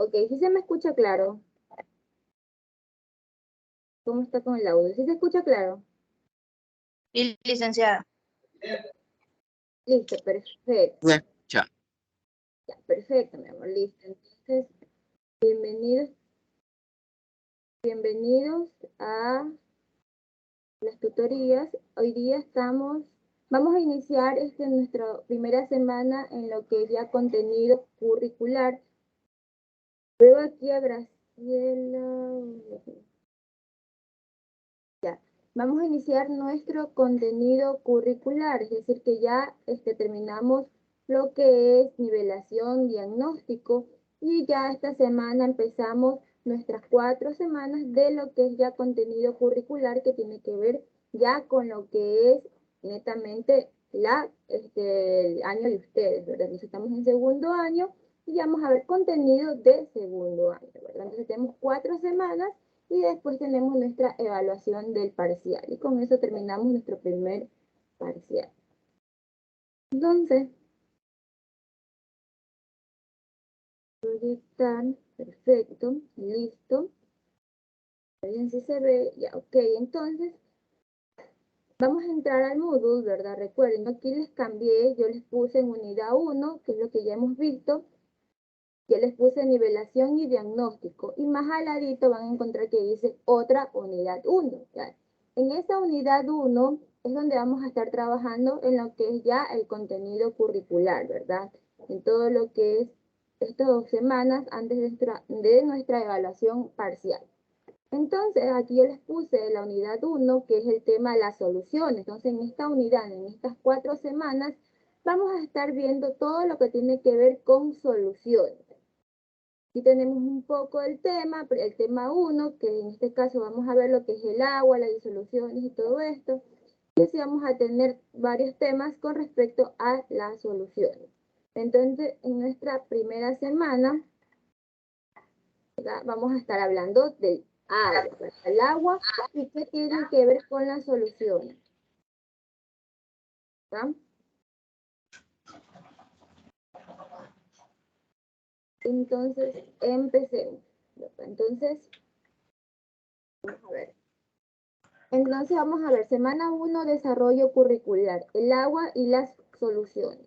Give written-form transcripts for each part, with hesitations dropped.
Ok, ¿sí se me escucha claro? ¿Cómo está con el audio? ¿Sí se escucha claro? Y licenciada. Listo, perfecto. Se escucha. Ya, perfecto, mi amor, listo. Entonces, bienvenidos a las tutorías. Hoy día vamos a iniciar nuestra primera semana en lo que es ya contenido curricular. Veo aquí a Graciela. Ya, vamos a iniciar nuestro contenido curricular, es decir, que ya terminamos lo que es nivelación, diagnóstico, y ya esta semana empezamos nuestras 4 semanas de lo que es ya contenido curricular, que tiene que ver ya con lo que es netamente el año de ustedes, ¿verdad? Entonces estamos en segundo año y vamos a ver contenido de segundo año, ¿verdad? Entonces tenemos 4 semanas y después tenemos nuestra evaluación del parcial. Y con eso terminamos nuestro primer parcial. Entonces, proyectar, perfecto, listo. Bien, si se ve, ya, ok. Entonces, vamos a entrar al Moodle, ¿verdad? Recuerden, aquí les cambié, yo les puse en unidad 1, que es lo que ya hemos visto, yo les puse nivelación y diagnóstico. Y más al ladito van a encontrar que dice otra unidad 1. ¿Ya? En esta unidad 1 es donde vamos a estar trabajando en lo que es ya el contenido curricular, ¿verdad? En todo lo que es estas 2 semanas antes de nuestra evaluación parcial. Entonces, aquí yo les puse la unidad 1, que es el tema de las soluciones. Entonces, en esta unidad, en estas 4 semanas, vamos a estar viendo todo lo que tiene que ver con soluciones. Aquí tenemos un poco el tema 1, que en este caso vamos a ver lo que es el agua, las disoluciones y todo esto. Y así vamos a tener varios temas con respecto a las soluciones. Entonces, en nuestra primera semana, ¿verdad? Vamos a estar hablando del agua, ¿verdad? El agua y qué tiene que ver con las soluciones. ¿Verdad? Entonces, empecemos. Entonces, vamos a ver. Entonces vamos a ver, semana 1, desarrollo curricular, el agua y las soluciones.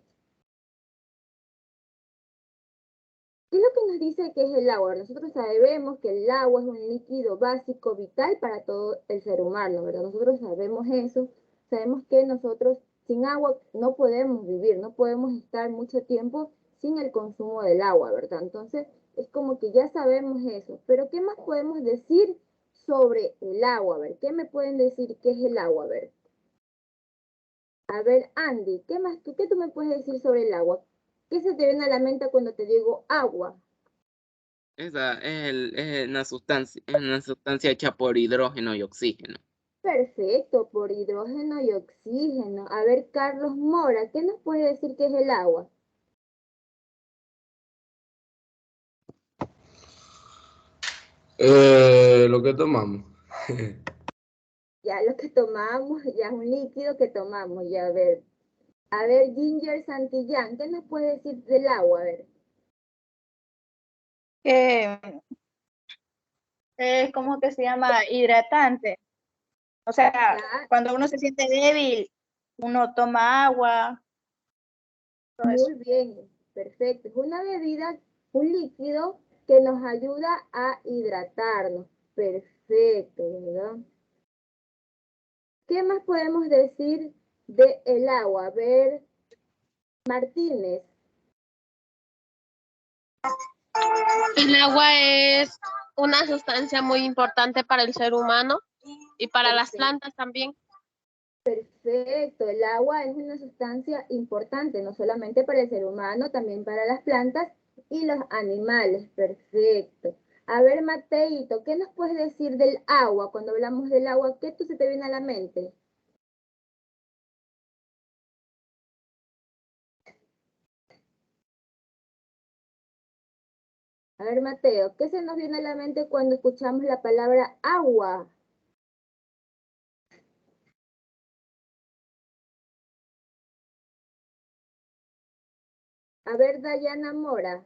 ¿Qué es lo que nos dice que es el agua? Nosotros sabemos que el agua es un líquido básico vital para todo el ser humano, ¿verdad? Nosotros sabemos eso, sabemos que nosotros sin agua no podemos vivir, no podemos estar mucho tiempo sin el consumo del agua, ¿verdad? Entonces es como que ya sabemos eso, pero ¿qué más podemos decir sobre el agua? A ver, ¿qué me pueden decir qué es el agua? A ver, Andy, ¿qué tú me puedes decir sobre el agua? ¿Qué se te viene a la mente cuando te digo agua? Esa es una sustancia hecha por hidrógeno y oxígeno. Perfecto, por hidrógeno y oxígeno. A ver, Carlos Mora, ¿qué nos puede decir qué es el agua? Lo que tomamos. Ya lo que tomamos, ya es un líquido que tomamos, ya a ver. A ver, Ginger Santillán, ¿qué nos puede decir del agua? A ver. ¿Cómo que se llama? Hidratante. O sea, Ya, cuando uno se siente débil, uno toma agua. Todo eso. muy bien, perfecto. Es una bebida, un líquido que nos ayuda a hidratarnos. Perfecto, ¿verdad? ¿Qué más podemos decir del agua? A ver, Martínez. El agua es una sustancia muy importante para el ser humano y para las Perfecto, plantas también. perfecto. El agua es una sustancia importante, no solamente para el ser humano, también para las plantas y los animales. Perfecto. A ver, Mateito, ¿qué nos puedes decir del agua? Cuando hablamos del agua, ¿qué tú se te viene a la mente? A ver, Mateo, ¿qué se nos viene a la mente cuando escuchamos la palabra agua? A ver, Dayana Mora.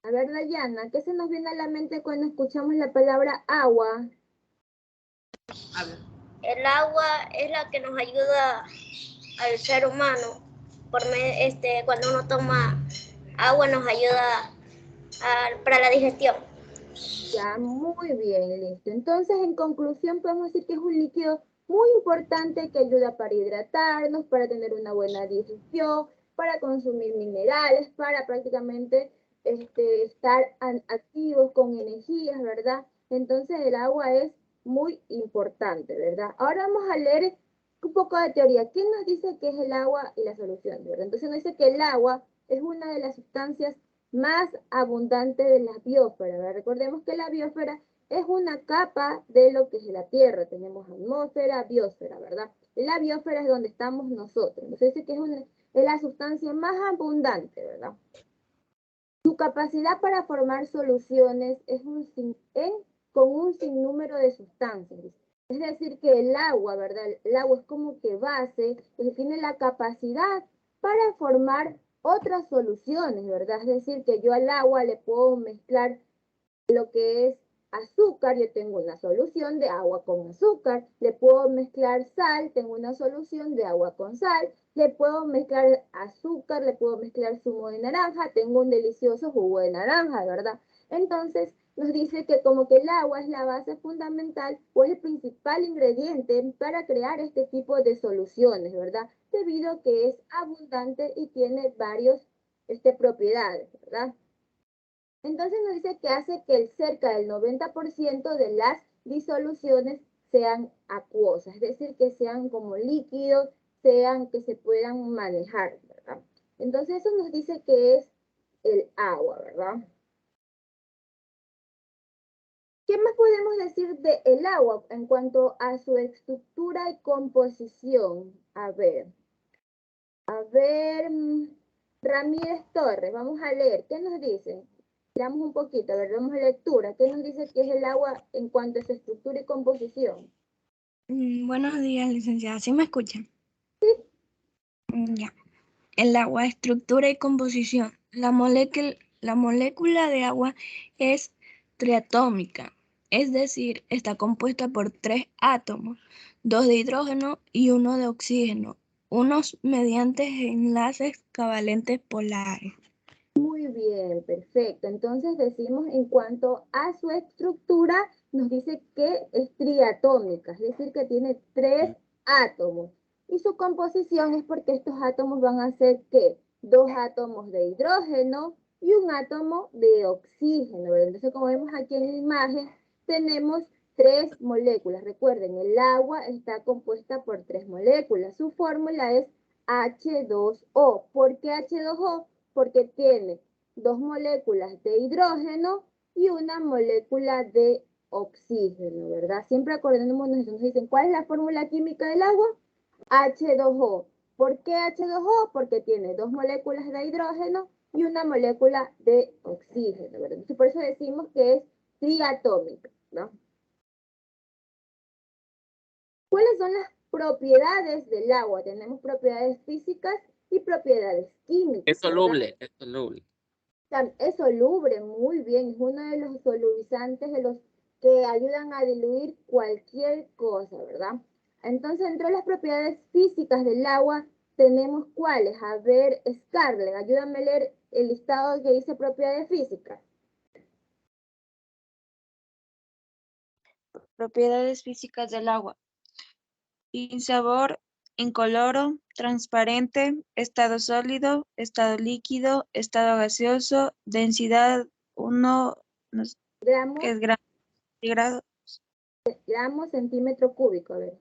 A ver, Dayana, ¿qué se nos viene a la mente cuando escuchamos la palabra agua? El agua es la que nos ayuda al ser humano. Cuando uno toma agua nos ayuda para la digestión. Ya, muy bien, listo. Entonces, en conclusión, podemos decir que es un líquido muy importante que ayuda para hidratarnos, para tener una buena digestión, para consumir minerales, para prácticamente estar activos con energías, ¿verdad? Entonces, el agua es muy importante, ¿verdad? Ahora vamos a leer un poco de teoría. ¿Quién nos dice qué es el agua y la solución, ¿verdad? Entonces, nos dice que el agua es una de las sustancias más abundante de la biosfera, ¿verdad? Recordemos que la biosfera es una capa de lo que es la Tierra. Tenemos atmósfera, biosfera, ¿verdad? La biosfera es donde estamos nosotros. Entonces dice que es la sustancia más abundante, ¿verdad? Su capacidad para formar soluciones es con un sinnúmero de sustancias. Es decir, que el agua, ¿verdad? El agua es como que base, que tiene la capacidad para formar otras soluciones, ¿verdad? Es decir, que yo al agua le puedo mezclar lo que es azúcar, yo tengo una solución de agua con azúcar, le puedo mezclar sal, tengo una solución de agua con sal, le puedo mezclar azúcar, le puedo mezclar zumo de naranja, tengo un delicioso jugo de naranja, ¿verdad? Entonces, nos dice que como que el agua es la base fundamental o es el principal ingrediente para crear este tipo de soluciones, ¿verdad? Debido a que es abundante y tiene varias propiedades, ¿verdad? Entonces nos dice que hace que cerca del 90% de las disoluciones sean acuosas, es decir, que sean como líquidos, sean que se puedan manejar, ¿verdad? Entonces eso nos dice que es el agua, ¿verdad? ¿Qué más podemos decir del agua en cuanto a su estructura y composición? A ver, Ramírez Torres, vamos a leer, ¿qué nos dice? Leamos un poquito, a ver, vamos a lectura. ¿Qué nos dice que es el agua en cuanto a su estructura y composición? Buenos días, licenciada. ¿Sí me escuchan? Sí. Ya. El agua, estructura y composición. La molécula de agua es triatómica, es decir, está compuesta por 3 átomos, 2 de hidrógeno y 1 de oxígeno, unos mediante enlaces covalentes polares. Muy bien, perfecto. Entonces decimos en cuanto a su estructura, nos dice que es triatómica, es decir, que tiene 3 átomos. Y su composición es porque estos átomos van a ser, ¿qué? 2 átomos de hidrógeno y 1 átomo de oxígeno, ¿verdad? Entonces, como vemos aquí en la imagen, tenemos 3 moléculas. Recuerden, el agua está compuesta por 3 moléculas. Su fórmula es H2O. ¿Por qué H2O? Porque tiene 2 moléculas de hidrógeno y 1 molécula de oxígeno, ¿verdad? Siempre acordémonos, nos dicen, ¿cuál es la fórmula química del agua? H2O. ¿Por qué H2O? Porque tiene 2 moléculas de hidrógeno y 1 molécula de oxígeno, ¿verdad? Entonces, por eso decimos que es triatómica, ¿no? ¿Cuáles son las propiedades del agua? Tenemos propiedades físicas y propiedades químicas. Es soluble, es soluble. Es soluble, muy bien, es uno de los solubilizantes de los que ayudan a diluir cualquier cosa, ¿verdad? Entonces, entre las propiedades físicas del agua, tenemos cuáles. A ver, Scarlett, ayúdame a leer el listado que dice propiedades físicas. Propiedades físicas del agua. Insabor, incoloro, transparente, estado sólido, estado líquido, estado gaseoso, densidad 1, no sé, Gramos, ¿qué es grado? gramos, centímetro cúbico, a ver.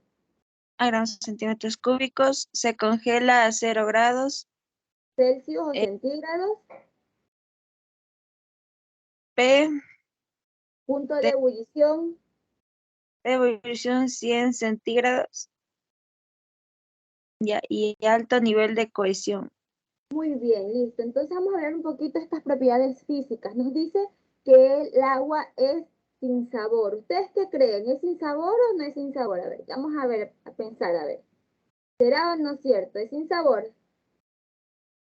A gramos centímetros cúbicos, se congela a 0 grados. Celsius o centígrados. P, Punto de ebullición. de ebullición 100 centígrados. Ya, y alto nivel de cohesión. Muy bien, listo. Entonces vamos a ver un poquito estas propiedades físicas. Nos dice que el agua es sin sabor. ¿Ustedes qué creen? ¿Es sin sabor o no es sin sabor? A ver, vamos a ver, a pensar, a ver. ¿Será o no cierto? ¿Es sin sabor?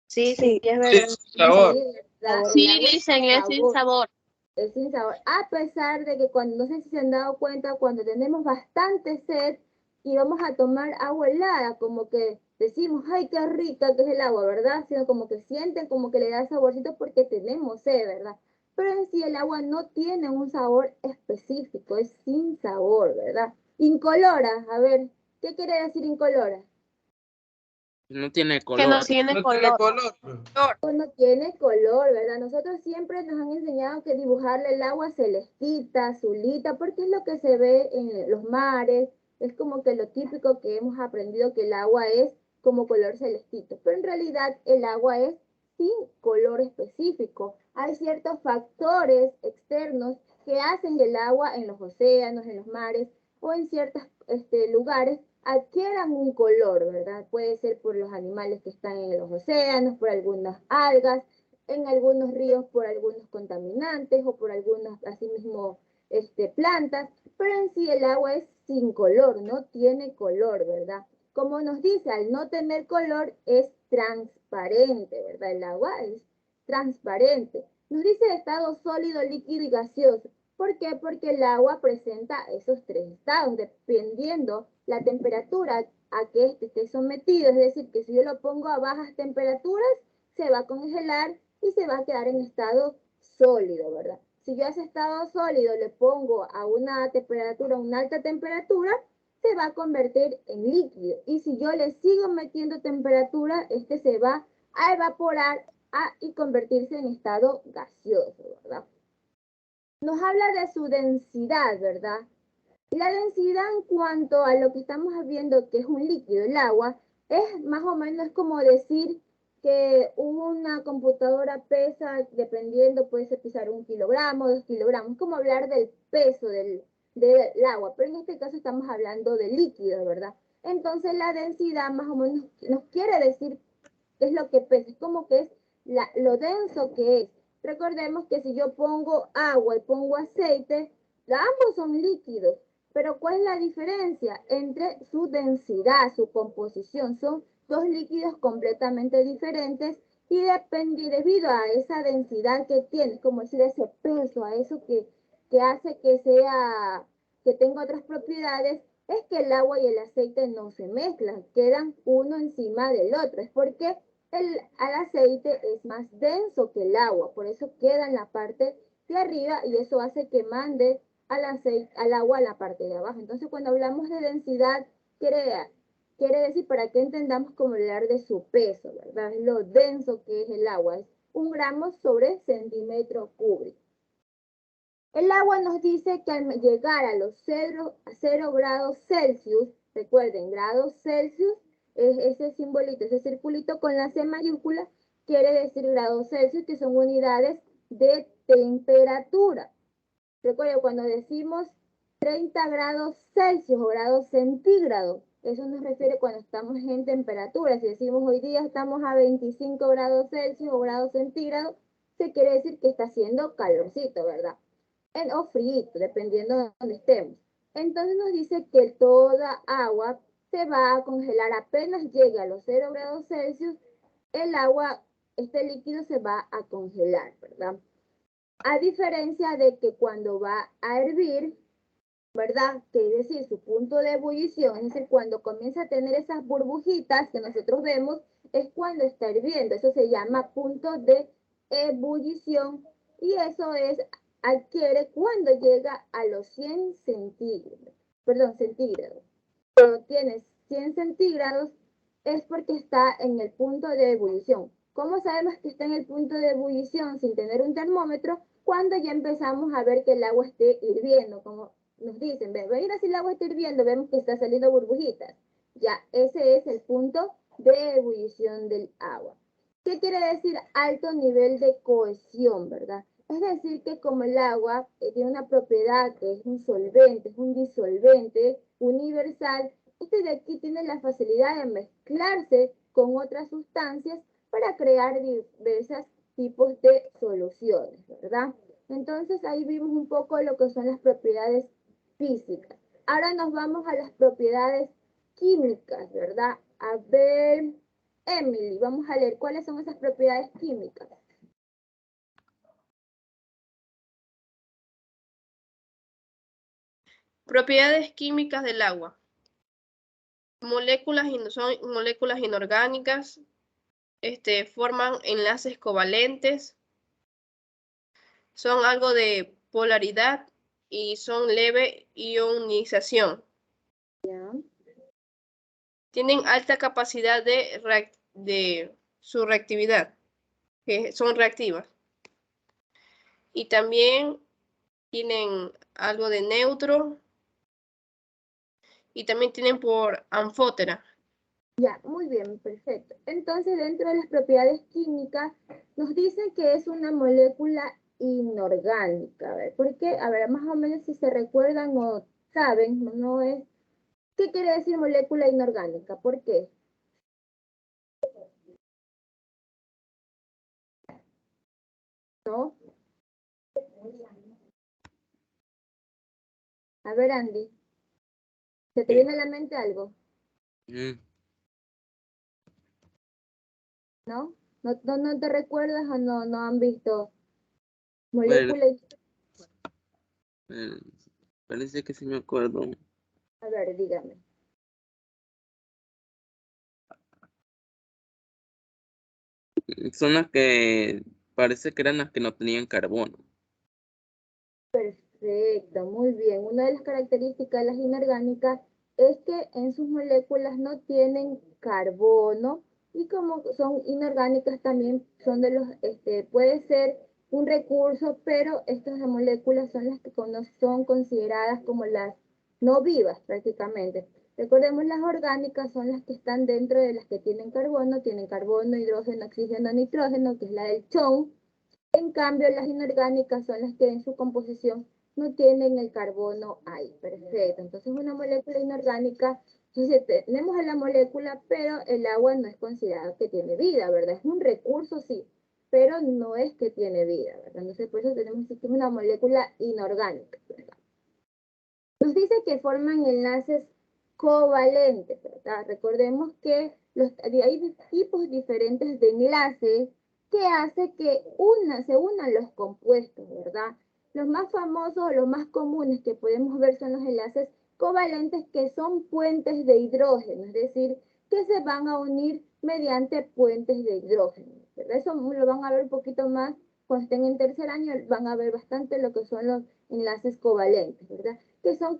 Sí, Sí. es verdad. Sí, sabor. Sí, ¿verdad? Sí, El agua es dicen, es sin sabor. sabor. Es sin sabor, a pesar de que cuando, no sé si se han dado cuenta, cuando tenemos bastante sed y vamos a tomar agua helada, como que decimos, ay, qué rica que es el agua, ¿verdad? Sino como que sienten como que le da saborcito porque tenemos sed, ¿verdad? Pero en sí el agua no tiene un sabor específico, es sin sabor, ¿verdad? Incolora, a ver, ¿qué quiere decir incolora? No tiene Que no color. tiene color. No tiene color, ¿verdad? Nosotros siempre nos han enseñado que dibujarle el agua celestita, azulita, porque es lo que se ve en los mares, es como que lo típico que hemos aprendido que el agua es como color celestito, pero en realidad el agua es sin color específico. Hay ciertos factores externos que hacen que el agua en los océanos, en los mares o en ciertos lugares adquieran un color, ¿verdad? Puede ser por los animales que están en los océanos, por algunas algas, en algunos ríos por algunos contaminantes o por algunas, asimismo, plantas, pero en sí el agua es sin color, no tiene color, ¿verdad? Como nos dice, al no tener color es transparente, ¿verdad? El agua es transparente. Nos dice estado sólido, líquido y gaseoso. ¿Por qué? Porque el agua presenta esos tres estados, dependiendo la temperatura a que este esté sometido. Es decir, que si yo lo pongo a bajas temperaturas, se va a congelar y se va a quedar en estado sólido, ¿verdad? Si yo a ese estado sólido le pongo a una temperatura, una alta temperatura, se va a convertir en líquido. Y si yo le sigo metiendo temperatura, este se va a evaporar y convertirse en estado gaseoso, ¿verdad? Nos habla de su densidad, ¿verdad? La densidad en cuanto a lo que estamos viendo que es un líquido, el agua, es más o menos como decir que una computadora pesa, dependiendo, puede pesar 1 kilogramo, 2 kilogramos, es como hablar del peso del agua, pero en este caso estamos hablando de líquido, ¿verdad? Entonces la densidad más o menos nos quiere decir qué es lo que pesa, es como que es lo denso que es. Recordemos que si yo pongo agua y pongo aceite, ambos son líquidos, pero ¿cuál es la diferencia entre su densidad, su composición? Son dos líquidos completamente diferentes y debido a esa densidad que tiene, como decir, ese peso, a eso que hace que tenga otras propiedades, es que el agua y el aceite no se mezclan, quedan uno encima del otro. Es porque el aceite es más denso que el agua, por eso queda en la parte de arriba y eso hace que mande al agua a la parte de abajo. Entonces, cuando hablamos de densidad, quiere decir, para que entendamos cómo hablar de su peso, ¿verdad? Es lo denso que es el agua, es 1 gramo sobre centímetro cúbico. El agua nos dice que al llegar a los 0 grados Celsius, recuerden, grados Celsius, es ese simbolito, ese circulito con la C mayúscula, quiere decir grados Celsius, que son unidades de temperatura. Recuerden, cuando decimos 30 grados Celsius o grados centígrados, eso nos refiere cuando estamos en temperatura. Si decimos hoy día estamos a 25 grados Celsius o grados centígrados, se quiere decir que está haciendo calorcito, ¿verdad? O frío, dependiendo de donde estemos. Entonces nos dice que toda agua se va a congelar apenas llegue a los 0 grados Celsius, el agua, este líquido se va a congelar, ¿verdad? A diferencia de que cuando va a hervir, ¿verdad? Que es decir, su punto de ebullición, es decir, cuando comienza a tener esas burbujitas que nosotros vemos, es cuando está hirviendo. Eso se llama punto de ebullición y eso adquiere cuando llega a los 100 centígrados. Cuando tiene 100 centígrados es porque está en el punto de ebullición. ¿Cómo sabemos que está en el punto de ebullición sin tener un termómetro? Cuando ya empezamos a ver que el agua esté hirviendo, como nos dicen, mira si el agua está hirviendo, vemos que está saliendo burbujitas. Ya, ese es el punto de ebullición del agua. ¿Qué quiere decir alto nivel de cohesión, verdad? Es decir, que como el agua tiene una propiedad que es un solvente, es un disolvente universal, este de aquí tiene la facilidad de mezclarse con otras sustancias para crear diversos tipos de soluciones, ¿verdad? Entonces ahí vimos un poco lo que son las propiedades físicas. Ahora nos vamos a las propiedades químicas, ¿verdad? A ver, Emily, vamos a leer cuáles son esas propiedades químicas. Propiedades químicas del agua. Son moléculas inorgánicas, forman enlaces covalentes, son algo de polaridad y son leve ionización. Ya. Tienen alta capacidad de su reactividad, que son reactivas. Y también tienen algo de neutro y también tienen por anfótera. Ya, muy bien, perfecto. Entonces, dentro de las propiedades químicas, nos dicen que es una molécula inorgánica. A ver, ¿por qué? A ver, más o menos si se recuerdan o saben, no es. ¿Qué quiere decir molécula inorgánica? ¿Por qué? ¿No? A ver, Andy, ¿se te viene a la mente algo? Mm, ¿No? ¿No te recuerdas o no han visto Bueno, molécula? parece que sí me acuerdo. A ver, dígame. Son las que parece que eran las que no tenían carbono. Perfecto, muy bien. Una de las características de las inorgánicas es que en sus moléculas no tienen carbono y como son inorgánicas también son de los, puede ser un recurso, pero estas moléculas son las que son consideradas como las no vivas prácticamente. Recordemos, las orgánicas son las que están dentro de las que tienen carbono, hidrógeno, oxígeno, nitrógeno, que es la del CHON. En cambio, las inorgánicas son las que en su composición no tienen el carbono ahí. Perfecto. Entonces, una molécula inorgánica, entonces tenemos a la molécula, pero el agua no es considerado que tiene vida, ¿verdad? Es un recurso, sí, pero no es que tiene vida, ¿verdad? Entonces, por eso tenemos que es una molécula inorgánica, ¿verdad? Nos dice que forman enlaces covalentes, ¿verdad? Recordemos que hay tipos diferentes de enlaces que hace que se unan los compuestos, ¿verdad? Los más famosos o los más comunes que podemos ver son los enlaces covalentes, que son puentes de hidrógeno, es decir, que se van a unir mediante puentes de hidrógeno, ¿verdad? Eso lo van a ver un poquito más cuando estén en tercer año, van a ver bastante lo que son los enlaces covalentes, ¿verdad? Que son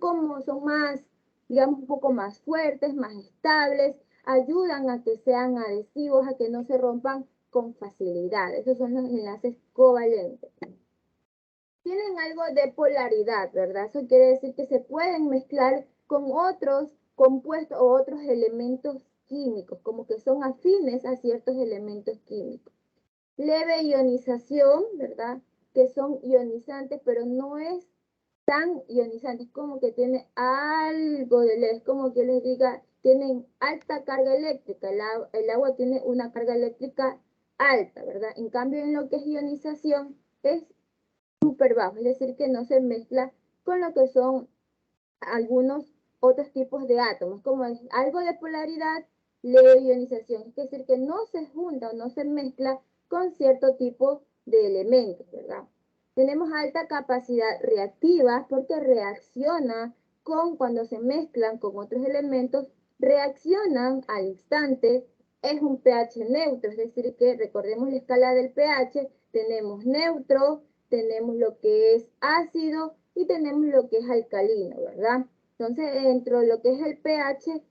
más, digamos, un poco más fuertes, más estables, ayudan a que sean adhesivos, a que no se rompan con facilidad. Esos son los enlaces covalentes. Tienen algo de polaridad, ¿verdad? Eso quiere decir que se pueden mezclar con otros compuestos o otros elementos químicos, como que son afines a ciertos elementos químicos. Leve ionización, ¿verdad? Que son ionizantes, pero no es tan ionizante, es como que tiene algo de leve, es como que les diga, tienen alta carga eléctrica, el agua tiene una carga eléctrica alta, ¿verdad? En cambio, en lo que es ionización es súper bajo, es decir, que no se mezcla con lo que son algunos otros tipos de átomos, como es algo de polaridad, leve ionización, es decir, que no se junta o no se mezcla con cierto tipo de elementos, ¿verdad? Tenemos alta capacidad reactiva porque reacciona cuando se mezclan con otros elementos, reaccionan al instante, es un pH neutro, es decir, que recordemos la escala del pH, tenemos neutro, tenemos lo que es ácido y tenemos lo que es alcalino, ¿verdad? Entonces, dentro de lo que es el pH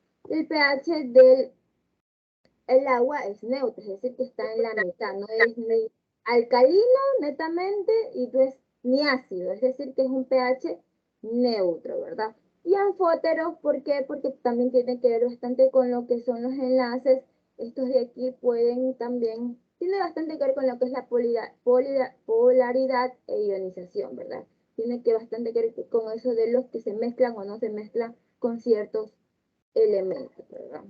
del agua es neutro, es decir, que está en la mitad, no es ni alcalino netamente y no es ni ácido, es decir, que es un pH neutro, ¿verdad? Y anfóteros, ¿por qué? Porque también tiene que ver bastante con lo que son los enlaces. Estos de aquí tiene bastante que ver con lo que es la polaridad e ionización, ¿verdad? Tiene que bastante que ver con eso de los que se mezclan o no se mezclan con ciertos elementos, ¿verdad?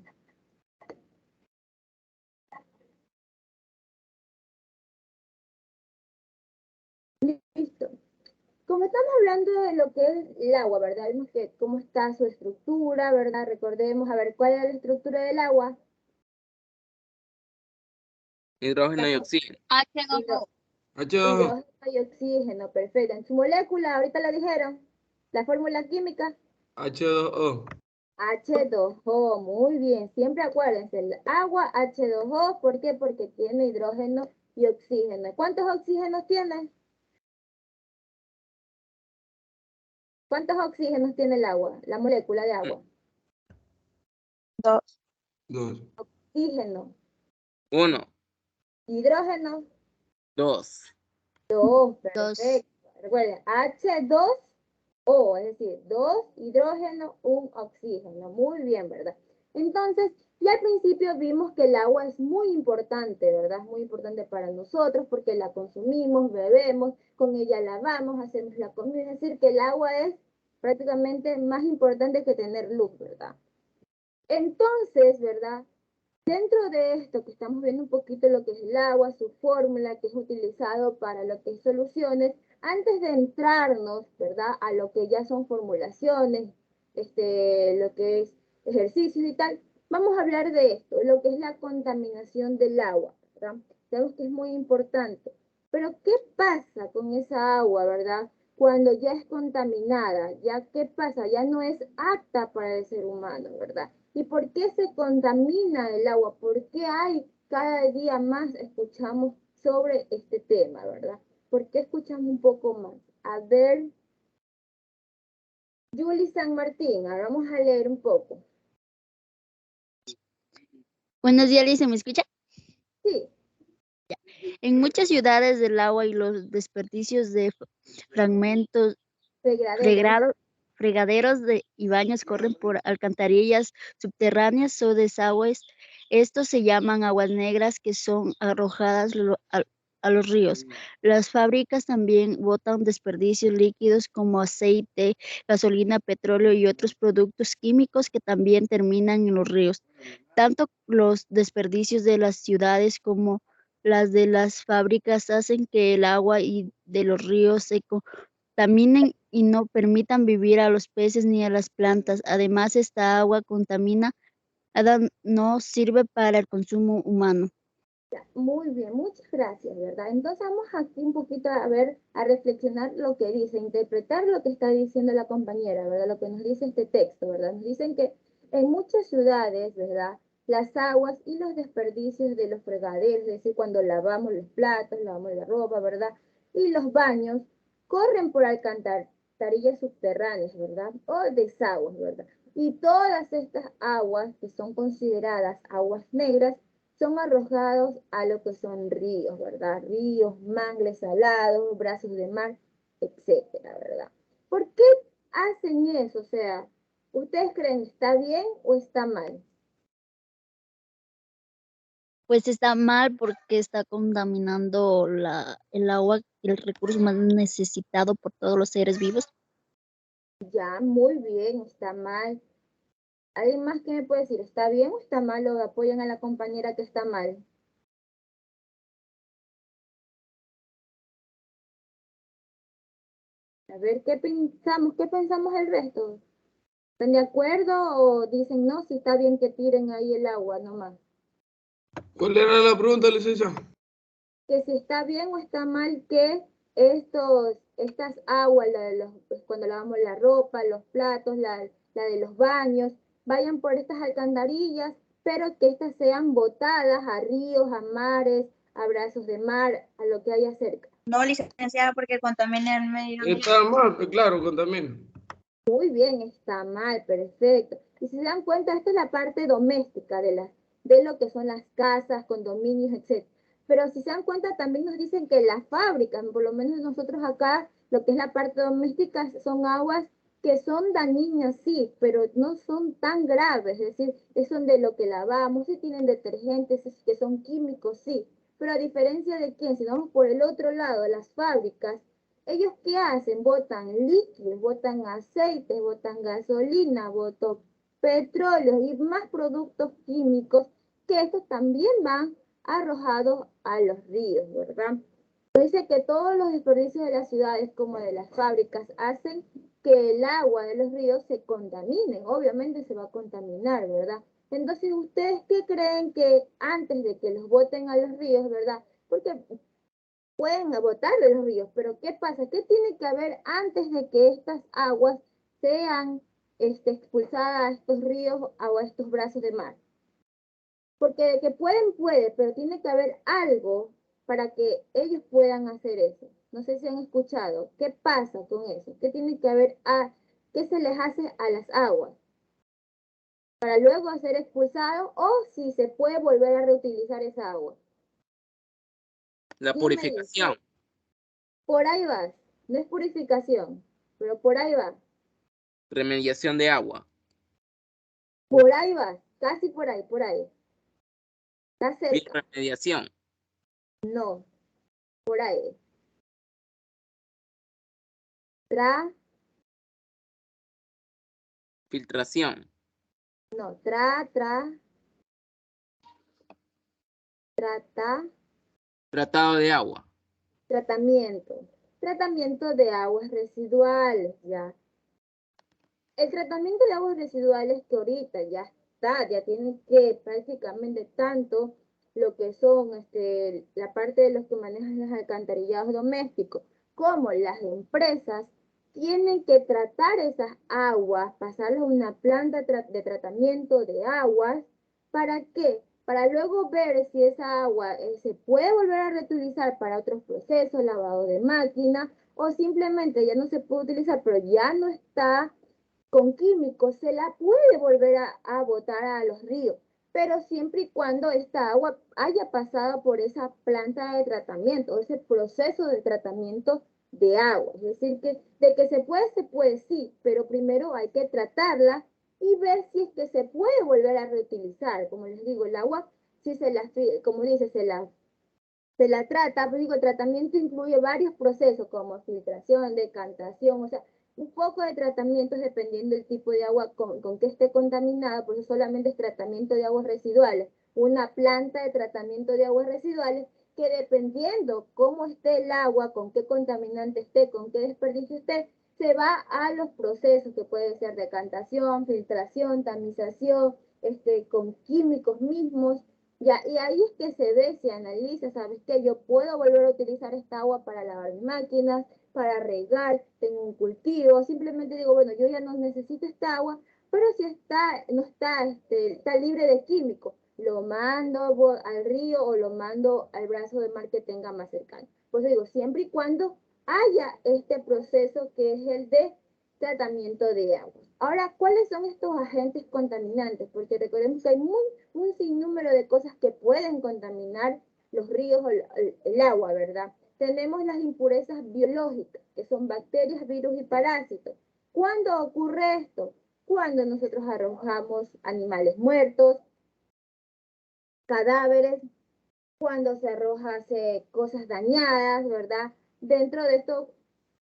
Listo. Como estamos hablando de lo que es el agua, ¿verdad? Vemos que cómo está su estructura, ¿verdad? Recordemos, a ver, ¿cuál es la estructura del agua? Hidrógeno y oxígeno. H2O. Hidrógeno y oxígeno, perfecto. En su molécula, ahorita la dijeron, la fórmula química, H2O. H2O, muy bien. Siempre acuérdense, el agua H2O, ¿por qué? Porque tiene hidrógeno y oxígeno. ¿Cuántos oxígenos tiene? ¿Cuántos oxígenos tiene el agua? La molécula de agua. 2. 2. Oxígeno. 1, Hidrógeno. 2. 2, Dos. perfecto. Recuerden, H2O, es decir, 2 hidrógeno, 1 oxígeno. Muy bien, ¿verdad? Entonces, ya al principio vimos que el agua es muy importante, ¿verdad? Es muy importante para nosotros porque la consumimos, bebemos, con ella lavamos, hacemos la comida. Es decir, que el agua es prácticamente más importante que tener luz, ¿verdad? Entonces, ¿verdad? Dentro de esto que estamos viendo un poquito lo que es el agua, su fórmula que es utilizado para lo que es soluciones, antes de entrarnos, ¿verdad? A lo que ya son formulaciones, lo que es ejercicios y tal, vamos a hablar de esto, lo que es la contaminación del agua, ¿verdad? Sabemos que es muy importante. Pero, ¿qué pasa con esa agua, verdad? Cuando ya es contaminada, ¿ya qué pasa? Ya no es apta para el ser humano, ¿verdad? ¿Y por qué se contamina el agua? ¿Por qué hay cada día más escuchamos sobre este tema, verdad? ¿Por qué escuchamos un poco más? A ver, Julie San Martín, ahora vamos a leer un poco. Buenos días, Lisa, ¿me escucha? Sí, En muchas ciudades del agua y los desperdicios de fragmentos, fregadero. fregaderos y baños corren por alcantarillas subterráneas o desagües. Estos se llaman aguas negras que son arrojadas a los ríos. Las fábricas también botan desperdicios líquidos como aceite, gasolina, petróleo y otros productos químicos que también terminan en los ríos. Tanto los desperdicios de las ciudades como las de las fábricas hacen que el agua y de los ríos se contaminen y no permitan vivir a los peces ni a las plantas. Además, esta agua contaminada no sirve para el consumo humano. Muy bien, muchas gracias, ¿verdad? Entonces vamos aquí un poquito a ver, a reflexionar lo que dice, interpretar lo que está diciendo la compañera, ¿verdad? Lo que nos dice este texto, ¿verdad? Nos dicen que en muchas ciudades, ¿verdad? Las aguas y los desperdicios de los fregaderos, es decir, cuando lavamos los platos, lavamos la ropa, ¿verdad? Y los baños corren por alcantarillas subterráneas, ¿verdad? O desagües, ¿verdad? Y todas estas aguas que son consideradas aguas negras son arrojados a lo que son ríos, ¿verdad? Ríos, mangles salados, brazos de mar, etcétera, ¿verdad? ¿Por qué hacen eso? O sea, ¿ustedes creen está bien o está mal? Pues está mal porque está contaminando el agua, el recurso más necesitado por todos los seres vivos. Ya, muy bien, está mal. ¿Alguien más que me puede decir, está bien o está mal? ¿O apoyan a la compañera que está mal? A ver, ¿qué pensamos? ¿Qué pensamos el resto? ¿Están de acuerdo o dicen no, si está bien que tiren ahí el agua nomás? ¿Cuál era la pregunta, licencia? Que si está bien o está mal que estas aguas, pues, cuando lavamos la ropa, los platos, la de los baños, vayan por estas alcantarillas, pero que estas sean botadas a ríos, a mares, a brazos de mar, a lo que haya cerca. No, licenciada, porque contamina el medio ambiente. Está mal, pues claro, contamina. Muy bien, está mal, perfecto. Y si se dan cuenta, esta es la parte doméstica de lo que son las casas, condominios, etc. Pero si se dan cuenta, también nos dicen que las fábricas, por lo menos nosotros acá, lo que es la parte doméstica, son aguas que son dañinas, sí, pero no son tan graves. Es decir, son de lo que lavamos, sí tienen detergentes que son químicos, sí. Pero a diferencia de quién, si vamos por el otro lado, las fábricas, ¿ellos qué hacen? Botan líquidos, botan aceites, botan gasolina, botan petróleo y más productos químicos que estos también van arrojados a los ríos, ¿verdad? Dice que todos los desperdicios de las ciudades como de las fábricas hacen que el agua de los ríos se contamine. Obviamente se va a contaminar, ¿verdad? Entonces, ¿ustedes qué creen que antes de que los boten a los ríos, ¿verdad? Porque pueden botar de los ríos, pero ¿qué pasa? ¿Qué tiene que haber antes de que estas aguas sean expulsada a estos ríos o a estos brazos de mar. Porque de que puede, pero tiene que haber algo para que ellos puedan hacer eso. No sé si han escuchado. ¿Qué pasa con eso? ¿Qué tiene que haber? ¿Qué se les hace a las aguas? Para luego ser expulsado o si se puede volver a reutilizar esa agua. La ¿Quién me dice? purificación. Por ahí vas. No es purificación, pero por ahí va. Remediación de agua. Por ahí vas. Casi por ahí, por ahí. Está cerca. Remediación. No. Por ahí. Filtración. No. Tratado de agua. Tratamiento de aguas residuales, ya. El tratamiento de aguas residuales que ahorita ya tiene que prácticamente tanto lo que son la parte de los que manejan los alcantarillados domésticos, como las empresas, tienen que tratar esas aguas, pasarlas a una planta de tratamiento de aguas. ¿Para qué? Para luego ver si esa agua se puede volver a reutilizar para otros procesos, lavado de máquina, o simplemente ya no se puede utilizar, pero ya no está con químicos, se la puede volver a botar a los ríos, pero siempre y cuando esta agua haya pasado por esa planta de tratamiento, ese proceso de tratamiento de agua. Es decir, que de que se puede, sí, pero primero hay que tratarla y ver si es que se puede volver a reutilizar. Como les digo, el agua, si como dice, se la trata, pues digo, el tratamiento incluye varios procesos como filtración, decantación, o sea, un poco de tratamientos dependiendo del tipo de agua con que esté contaminada, por eso solamente es tratamiento de aguas residuales. Una planta de tratamiento de aguas residuales que dependiendo cómo esté el agua, con qué contaminante esté, con qué desperdicio esté, se va a los procesos que puede ser decantación, filtración, tamización, con químicos mismos. Ya, y ahí es que se ve, se analiza, ¿sabes qué? Yo puedo volver a utilizar esta agua para lavar mis máquinas, para regar, tengo un cultivo, simplemente digo, bueno, yo ya no necesito esta agua, pero si no está libre de químicos, lo mando al río o lo mando al brazo de mar que tenga más cercano. Pues digo, siempre y cuando haya este proceso que es el de tratamiento de agua. Ahora, ¿cuáles son estos agentes contaminantes? Porque recordemos que hay un sinnúmero de cosas que pueden contaminar los ríos o el agua, ¿verdad? Tenemos las impurezas biológicas, que son bacterias, virus y parásitos. ¿Cuándo ocurre esto? Cuando nosotros arrojamos animales muertos, cadáveres, cuando se arrojan cosas dañadas, ¿verdad? Dentro de esto,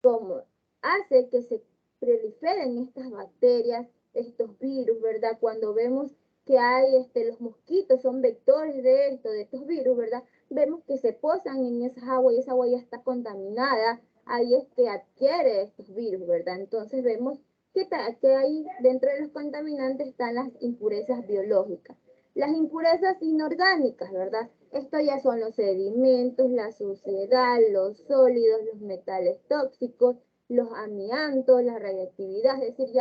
como hace que se proliferen estas bacterias, estos virus, ¿verdad? Cuando vemos que hay, los mosquitos son vectores de estos virus, ¿verdad? Vemos que se posan en esa agua y esa agua ya está contaminada, ahí es que adquiere estos virus, ¿verdad? Entonces vemos que ahí dentro de los contaminantes están las impurezas biológicas. Las impurezas inorgánicas, ¿verdad? Esto ya son los sedimentos, la suciedad, los sólidos, los metales tóxicos, los amiantos, la radiactividad, es decir,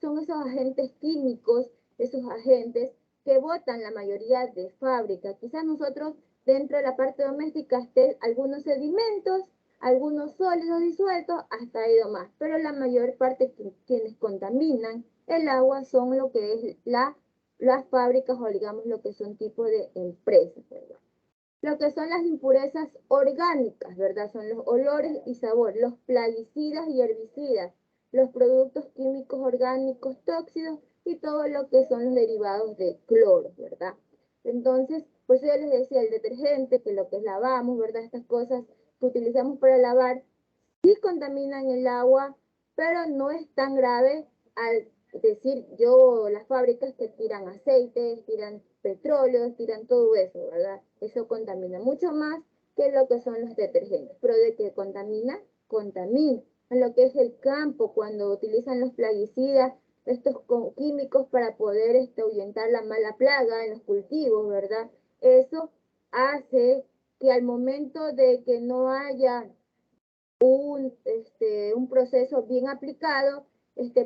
son esos agentes químicos, esos agentes que botan la mayoría de fábricas. Quizás nosotros dentro de la parte doméstica estén algunos sedimentos, algunos sólidos disueltos, hasta ahí más, pero la mayor parte quienes contaminan el agua son lo que es las fábricas o digamos lo que son tipos de empresas, ¿verdad? Lo que son las impurezas orgánicas, ¿verdad? Son los olores y sabores, los plaguicidas y herbicidas, los productos químicos orgánicos tóxicos y todo lo que son los derivados de cloro, ¿verdad? Entonces, pues yo les decía, el detergente, que lo que lavamos, ¿verdad? Estas cosas que utilizamos para lavar, sí contaminan el agua, pero no es tan grave al decir las fábricas que tiran aceites, tiran petróleo, tiran todo eso, ¿verdad? Eso contamina mucho más que lo que son los detergentes, pero de que contamina. En lo que es el campo, cuando utilizan los plaguicidas, estos químicos para poder ahuyentar la mala plaga en los cultivos, ¿verdad? Eso hace que al momento de que no haya un proceso bien aplicado,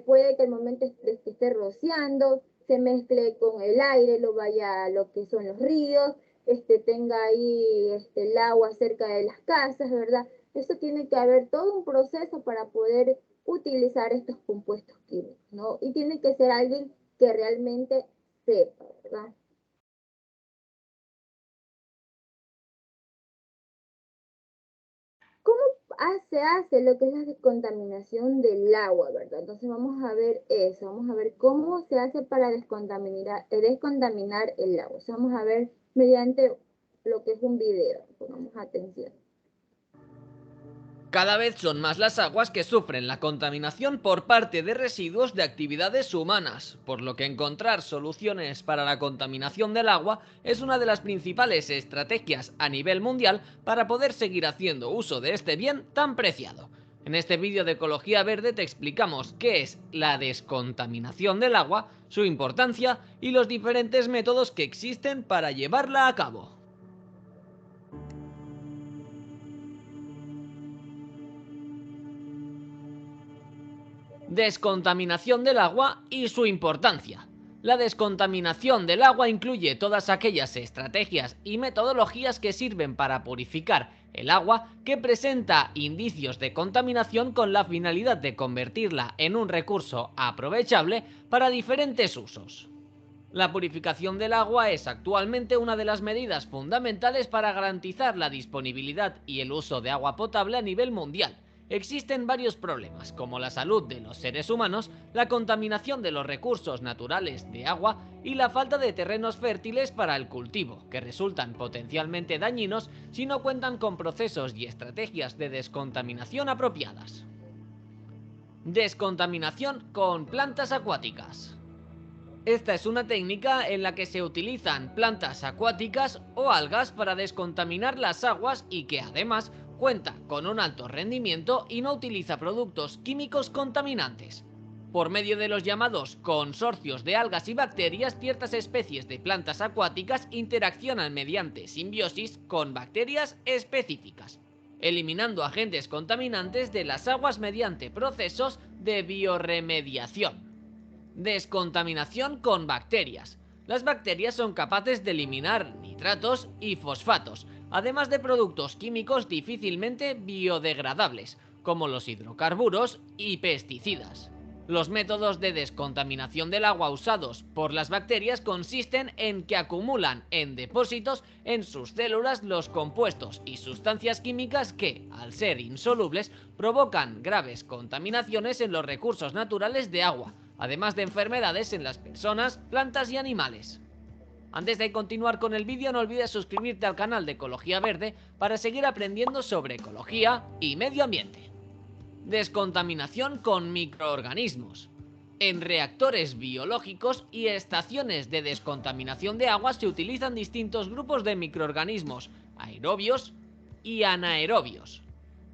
puede que al momento de que esté rociando, se mezcle con el aire, lo vaya a lo que son los ríos, tenga ahí el agua cerca de las casas, ¿verdad? Eso tiene que haber todo un proceso para poder utilizar estos compuestos químicos, ¿no? Y tiene que ser alguien que realmente sepa, ¿verdad? ¿Cómo se hace lo que es la descontaminación del agua, verdad? Entonces vamos a ver eso, vamos a ver cómo se hace para descontaminar el agua. O sea, vamos a ver mediante lo que es un video. Pongamos atención. Cada vez son más las aguas que sufren la contaminación por parte de residuos de actividades humanas, por lo que encontrar soluciones para la contaminación del agua es una de las principales estrategias a nivel mundial para poder seguir haciendo uso de este bien tan preciado. En este vídeo de Ecología Verde te explicamos qué es la descontaminación del agua, su importancia y los diferentes métodos que existen para llevarla a cabo. Descontaminación del agua y su importancia. La descontaminación del agua incluye todas aquellas estrategias y metodologías que sirven para purificar el agua que presenta indicios de contaminación con la finalidad de convertirla en un recurso aprovechable para diferentes usos. La purificación del agua es actualmente una de las medidas fundamentales para garantizar la disponibilidad y el uso de agua potable a nivel mundial. Existen varios problemas, como la salud de los seres humanos, la contaminación de los recursos naturales de agua y la falta de terrenos fértiles para el cultivo, que resultan potencialmente dañinos si no cuentan con procesos y estrategias de descontaminación apropiadas. Descontaminación con plantas acuáticas. Esta es una técnica en la que se utilizan plantas acuáticas o algas para descontaminar las aguas y que además cuenta con un alto rendimiento y no utiliza productos químicos contaminantes. Por medio de los llamados consorcios de algas y bacterias, ciertas especies de plantas acuáticas interaccionan mediante simbiosis con bacterias específicas, eliminando agentes contaminantes de las aguas mediante procesos de bioremediación. Descontaminación con bacterias. Las bacterias son capaces de eliminar nitratos y fosfatos, además de productos químicos difícilmente biodegradables, como los hidrocarburos y pesticidas. Los métodos de descontaminación del agua usados por las bacterias consisten en que acumulan en depósitos en sus células los compuestos y sustancias químicas que, al ser insolubles, provocan graves contaminaciones en los recursos naturales de agua, además de enfermedades en las personas, plantas y animales. Antes de continuar con el vídeo, no olvides suscribirte al canal de Ecología Verde para seguir aprendiendo sobre ecología y medio ambiente. Descontaminación con microorganismos. En reactores biológicos y estaciones de descontaminación de agua se utilizan distintos grupos de microorganismos aerobios y anaerobios,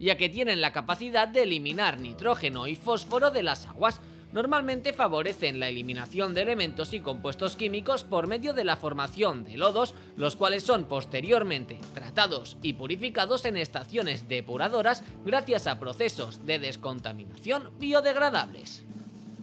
ya que tienen la capacidad de eliminar nitrógeno y fósforo de las aguas. Normalmente favorecen la eliminación de elementos y compuestos químicos por medio de la formación de lodos, los cuales son posteriormente tratados y purificados en estaciones depuradoras gracias a procesos de descontaminación biodegradables.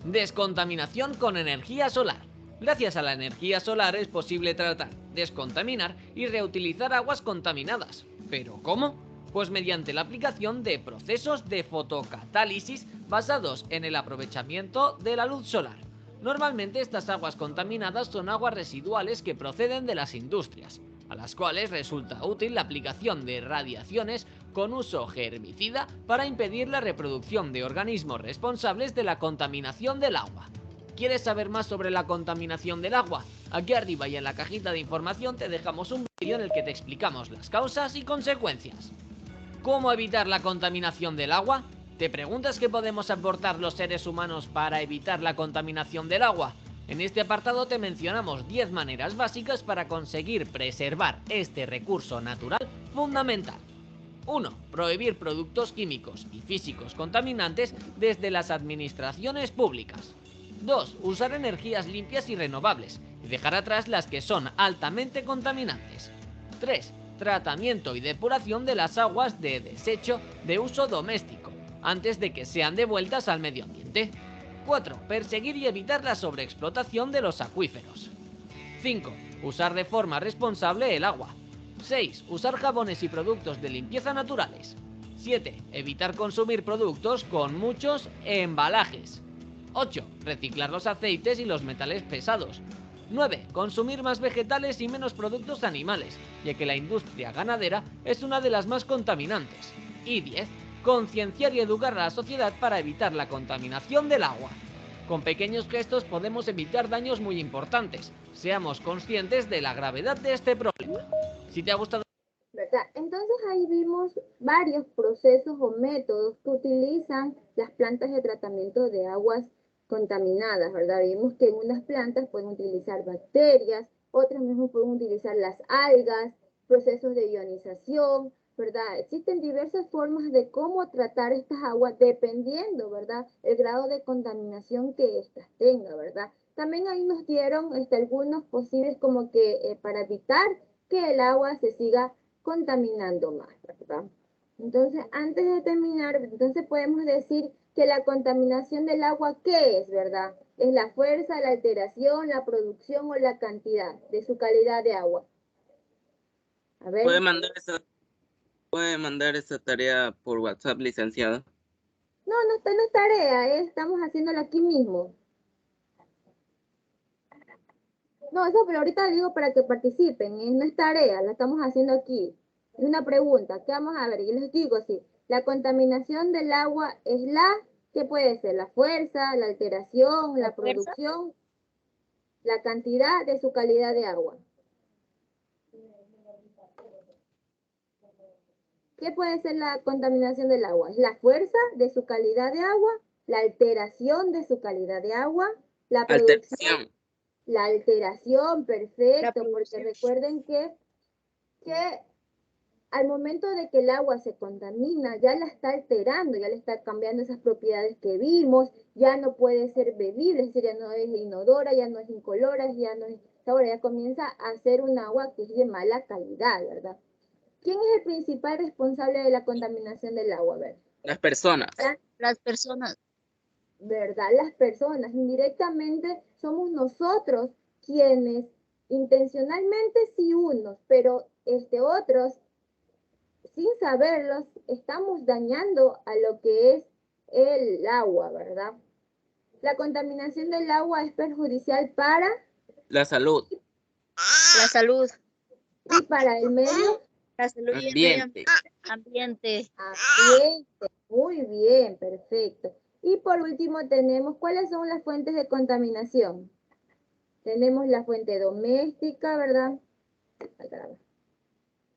Descontaminación con energía solar. Gracias a la energía solar es posible tratar, descontaminar y reutilizar aguas contaminadas. ¿Pero cómo? Pues mediante la aplicación de procesos de fotocatálisis basados en el aprovechamiento de la luz solar. Normalmente estas aguas contaminadas son aguas residuales que proceden de las industrias, a las cuales resulta útil la aplicación de radiaciones con uso herbicida para impedir la reproducción de organismos responsables de la contaminación del agua. ¿Quieres saber más sobre la contaminación del agua? Aquí arriba y en la cajita de información te dejamos un vídeo en el que te explicamos las causas y consecuencias. ¿Cómo evitar la contaminación del agua? ¿Te preguntas qué podemos aportar los seres humanos para evitar la contaminación del agua? En este apartado te mencionamos 10 maneras básicas para conseguir preservar este recurso natural fundamental. 1. Prohibir productos químicos y físicos contaminantes desde las administraciones públicas. 2. Usar energías limpias y renovables y dejar atrás las que son altamente contaminantes. 3. Tratamiento y depuración de las aguas de desecho de uso doméstico antes de que sean devueltas al medio ambiente. 4. Perseguir y evitar la sobreexplotación de los acuíferos. 5. Usar de forma responsable el agua. 6. Usar jabones y productos de limpieza naturales. 7. Evitar consumir productos con muchos embalajes. 8. Reciclar los aceites y los metales pesados. 9. Consumir más vegetales y menos productos animales, ya que la industria ganadera es una de las más contaminantes. Y 10. Concienciar y educar a la sociedad para evitar la contaminación del agua. Con pequeños gestos podemos evitar daños muy importantes. Seamos conscientes de la gravedad de este problema. Si te ha gustado... ¿Verdad? Entonces ahí vimos varios procesos o métodos que utilizan las plantas de tratamiento de aguas contaminadas, ¿verdad? Vimos que en unas plantas pueden utilizar bacterias, otras mismas pueden utilizar las algas, procesos de ionización, ¿verdad? Existen diversas formas de cómo tratar estas aguas dependiendo, ¿verdad? El grado de contaminación que éstas tengan, ¿verdad? También ahí nos dieron algunos posibles como que para evitar que el agua se siga contaminando más, ¿verdad? Entonces, antes de terminar, entonces podemos decir que la contaminación del agua, ¿qué es, verdad? Es la fuerza, la alteración, la producción o la cantidad de su calidad de agua. A ver. Puede mandar esa tarea por WhatsApp, licenciada. No es tarea, estamos haciéndola aquí mismo. No, eso, pero ahorita digo para que participen, no es tarea, la estamos haciendo aquí. Es una pregunta, ¿qué vamos a ver? Yo les digo, sí, la contaminación del agua es ¿qué puede ser? La fuerza, la alteración, la producción, la cantidad de su calidad de agua. ¿Qué puede ser la contaminación del agua? Es la fuerza de su calidad de agua, la alteración de su calidad de agua, la producción. La alteración, perfecto, porque recuerden que al momento de que el agua se contamina, ya la está alterando, ya le está cambiando esas propiedades que vimos, ya no puede ser bebible, es decir, ya no es inodora, ya no es incolora, ya no es... Ahora ya comienza a ser un agua que es de mala calidad, ¿verdad? ¿Quién es el principal responsable de la contaminación del agua? A ver. Las personas. Las personas. ¿Verdad? Las personas. Indirectamente somos nosotros quienes intencionalmente sí unos, pero otros, sin saberlos, estamos dañando a lo que es el agua, ¿verdad? La contaminación del agua es perjudicial para la salud. La salud. Y para el medio La salud y ambiente. Ambiente. Muy bien, perfecto. Y por último tenemos, ¿cuáles son las fuentes de contaminación? Tenemos la fuente doméstica, ¿verdad?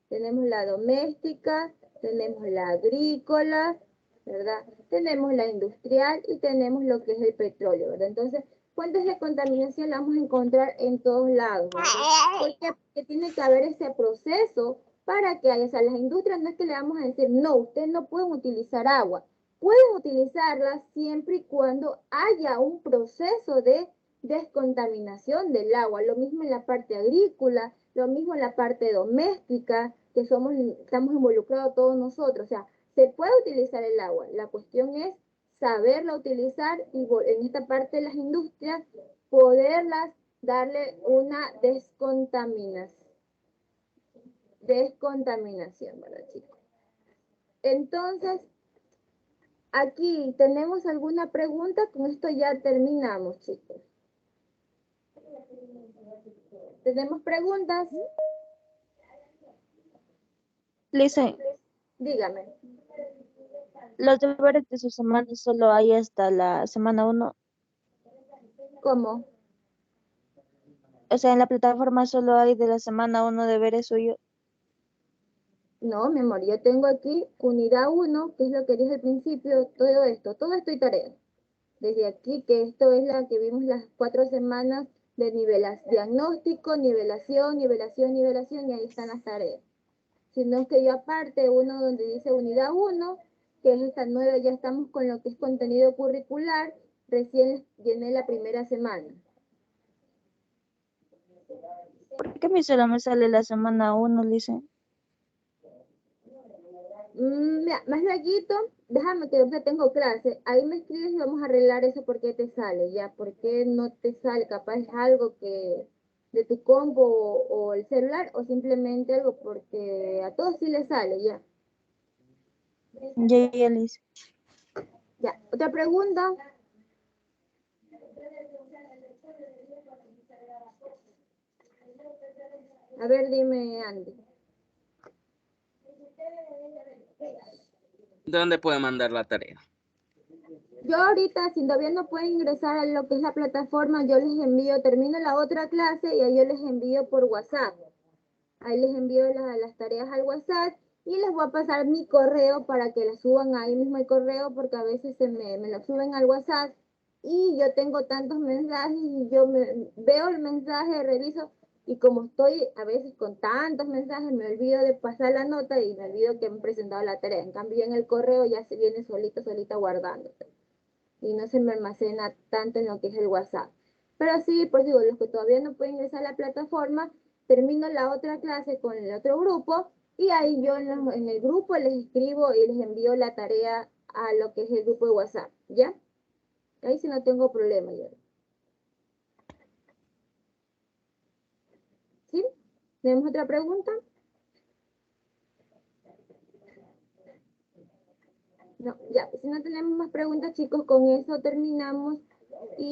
Tenemos la doméstica, tenemos la agrícola, ¿verdad? Tenemos la industrial y tenemos lo que es el petróleo, ¿verdad? Entonces, fuentes de contaminación las vamos a encontrar en todos lados, ¿verdad? ¿Por qué? Porque tiene que haber ese proceso para que haya, o sea, las industrias no es que le vamos a decir, no, ustedes no pueden utilizar agua. Pueden utilizarla siempre y cuando haya un proceso de descontaminación del agua. Lo mismo en la parte agrícola, lo mismo en la parte doméstica, que estamos involucrados todos nosotros. O sea, se puede utilizar el agua. La cuestión es saberla utilizar y en esta parte de las industrias poderlas darle una descontaminación, ¿verdad, chicos? Entonces, aquí, ¿tenemos alguna pregunta? Con esto ya terminamos, chicos. ¿Tenemos preguntas? Lisa, Dígame. los deberes de su semana solo hay hasta la semana 1. ¿Cómo? O sea, en la plataforma solo hay de la semana 1 deberes suyos. No, mi amor, yo tengo aquí unidad 1, que es lo que dije al principio, todo esto y tarea. Desde aquí, que esto es la que vimos las 4 semanas de diagnóstico, nivelación, y ahí están las tareas. Sino que yo aparte, uno donde dice unidad 1, que es esta nueva, ya estamos con lo que es contenido curricular, recién llené la primera semana. ¿Por qué a mí solo me sale la semana 1, Lisa? Mira, más lueguito, déjame que ahorita tengo clase, ahí me escribes y vamos a arreglar eso porque te sale, ya, porque no te sale, capaz es algo que de tu combo o el celular o simplemente algo porque a todos sí les sale, ya. Ya, Liz. Ya, otra pregunta. A ver, dime, Andy. ¿Dónde puede mandar la tarea? Yo ahorita, si todavía no pueden ingresar a lo que es la plataforma, yo les envío, termino la otra clase y ahí yo les envío por WhatsApp. Ahí les envío las tareas al WhatsApp y les voy a pasar mi correo para que las suban ahí mismo el correo porque a veces me lo suben al WhatsApp y yo tengo tantos mensajes y yo veo el mensaje, reviso y como estoy a veces con tantos mensajes me olvido de pasar la nota y me olvido que me he presentado la tarea. En cambio en el correo ya se viene solita guardándose y no se me almacena tanto en lo que es el WhatsApp. Pero sí, pues digo, los que todavía no pueden ingresar a la plataforma, termino la otra clase con el otro grupo y ahí yo en el grupo les escribo y les envío la tarea a lo que es el grupo de WhatsApp, ¿ya? Ahí sí no tengo problema yo. ¿Sí? ¿Tenemos otra pregunta? No, ya, si no tenemos más preguntas, chicos, con eso terminamos. Y